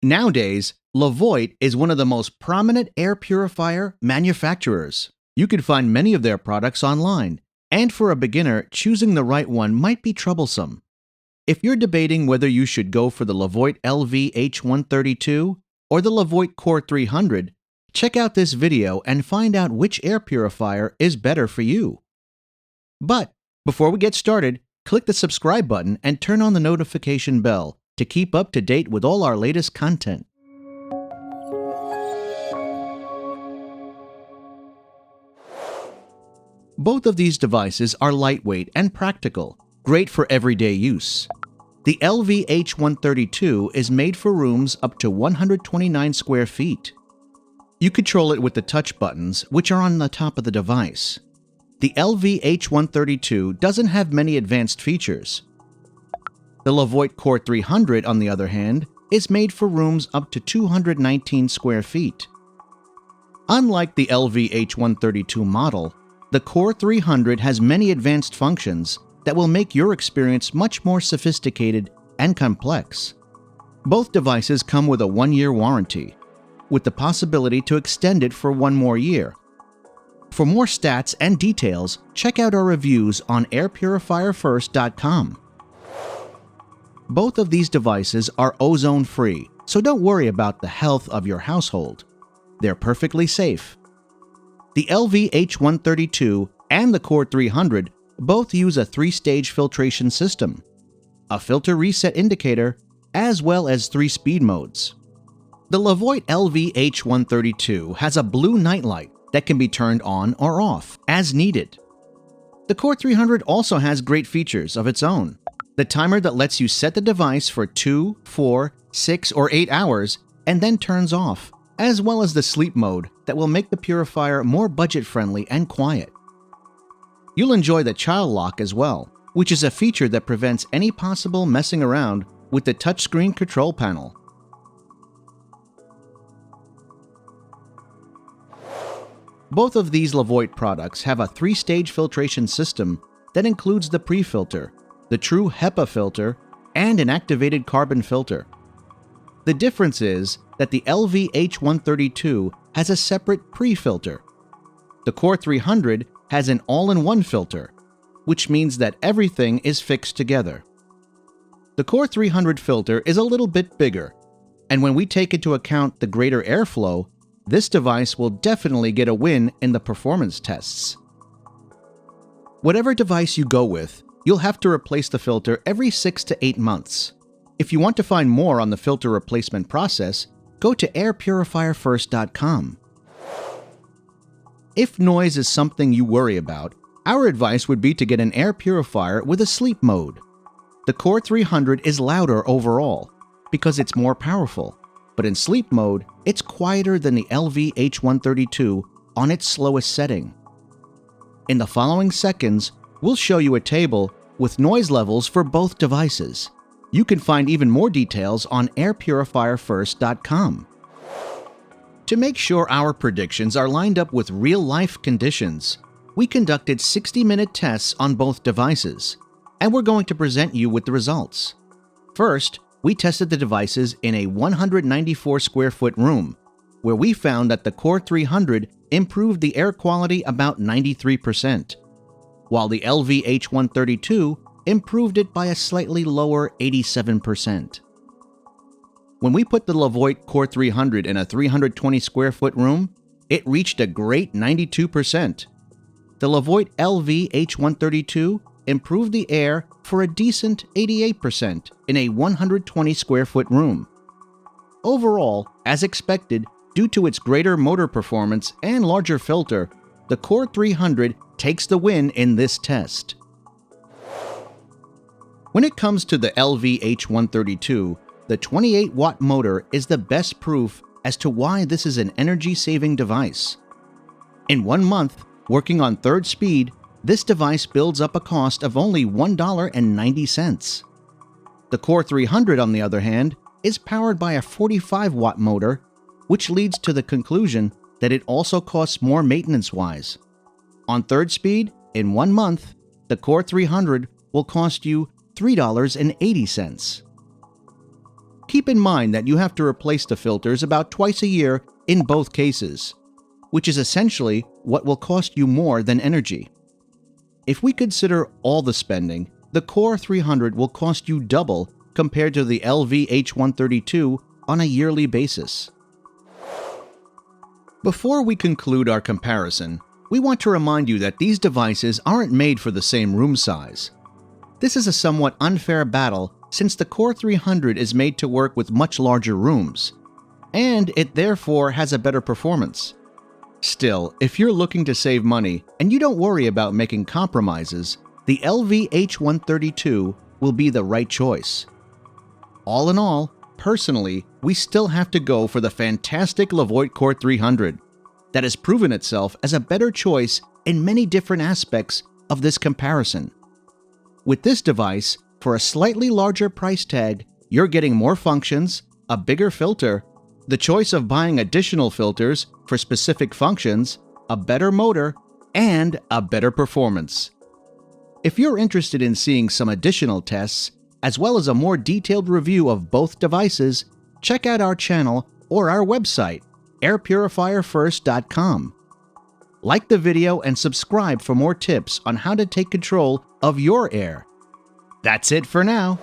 Nowadays, Levoit is one of the most prominent air purifier manufacturers. You can find many of their products online, and for a beginner, choosing the right one might be troublesome. If you're debating whether you should go for the Levoit LV-H132 or the Levoit Core 300, check out this video and find out which air purifier is better for you. But before we get started, click the subscribe button and turn on the notification bell to keep up to date with all our latest content. Both of these devices are lightweight and practical, great for everyday use. The LV-H132 is made for rooms up to 129 square feet. You control it with the touch buttons, which are on the top of the device. The LV-H132 doesn't have many advanced features. The Levoit Core 300, on the other hand, is made for rooms up to 219 square feet. Unlike the LV-H132 model, the Core 300 has many advanced functions that will make your experience much more sophisticated and complex. Both devices come with a 1-year warranty, with the possibility to extend it for 1 more year. For more stats and details, check out our reviews on airpurifierfirst.com. Both of these devices are ozone-free, so don't worry about the health of your household. They're perfectly safe. The LV-H132 and the Core 300 both use a 3-stage filtration system, a filter reset indicator, as well as 3 speed modes. The Levoit LV-H132 has a blue nightlight that can be turned on or off as needed. The Core 300 also has great features of its own. The timer that lets you set the device for 2, 4, 6, or 8 hours and then turns off, as well as the sleep mode that will make the purifier more budget-friendly and quiet. You'll enjoy the child lock as well, which is a feature that prevents any possible messing around with the touchscreen control panel. Both of these Levoit products have a 3-stage filtration system that includes the pre-filter, the true HEPA filter, and an activated carbon filter. The difference is that the LV-H132 has a separate pre-filter. The Core 300 has an all-in-one filter, which means that everything is fixed together. The Core 300 filter is a little bit bigger, and when we take into account the greater airflow, this device will definitely get a win in the performance tests. Whatever device you go with, you'll have to replace the filter every 6 to 8 months. If you want to find more on the filter replacement process, go to airpurifierfirst.com. If noise is something you worry about, our advice would be to get an air purifier with a sleep mode. The Core 300 is louder overall because it's more powerful, but in sleep mode, it's quieter than the LV-H132 on its slowest setting. In the following seconds, we'll show you a table with noise levels for both devices. You can find even more details on airpurifierfirst.com. To make sure our predictions are lined up with real-life conditions, we conducted 60-minute tests on both devices, and we're going to present you with the results. First, we tested the devices in a 194 square foot room, where we found that the Core 300 improved the air quality about 93%, while the LV-H132 improved it by a slightly lower 87%. When we put the Levoit Core 300 in a 320 square foot room, it reached a great 92%. The Levoit LV-H132 improved the air for a decent 88% in a 120 square foot room. Overall, as expected, due to its greater motor performance and larger filter, the Core 300 takes the win in this test. When it comes to the LV-H132, the 28-watt motor is the best proof as to why this is an energy-saving device. In 1 month, working on 3rd speed, this device builds up a cost of only $1.90. The Core 300, on the other hand, is powered by a 45-watt motor, which leads to the conclusion that it also costs more maintenance-wise. On 3rd speed, in 1 month, the Core 300 will cost you $3.80. Keep in mind that you have to replace the filters about twice a year in both cases, which is essentially what will cost you more than energy. If we consider all the spending, the Core 300 will cost you double compared to the LV-H132 on a yearly basis. Before we conclude our comparison, we want to remind you that these devices aren't made for the same room size. This is a somewhat unfair battle since the Core 300 is made to work with much larger rooms, and it therefore has a better performance. Still, if you're looking to save money and you don't worry about making compromises, the LV-H132 will be the right choice. All in all, personally, we still have to go for the fantastic Levoit Core 300 that has proven itself as a better choice in many different aspects of this comparison. With this device, for a slightly larger price tag, you're getting more functions, a bigger filter, the choice of buying additional filters for specific functions, a better motor, and a better performance. If you're interested in seeing some additional tests, as well as a more detailed review of both devices, check out our channel or our website, airpurifierfirst.com. Like the video and subscribe for more tips on how to take control of your air. That's it for now.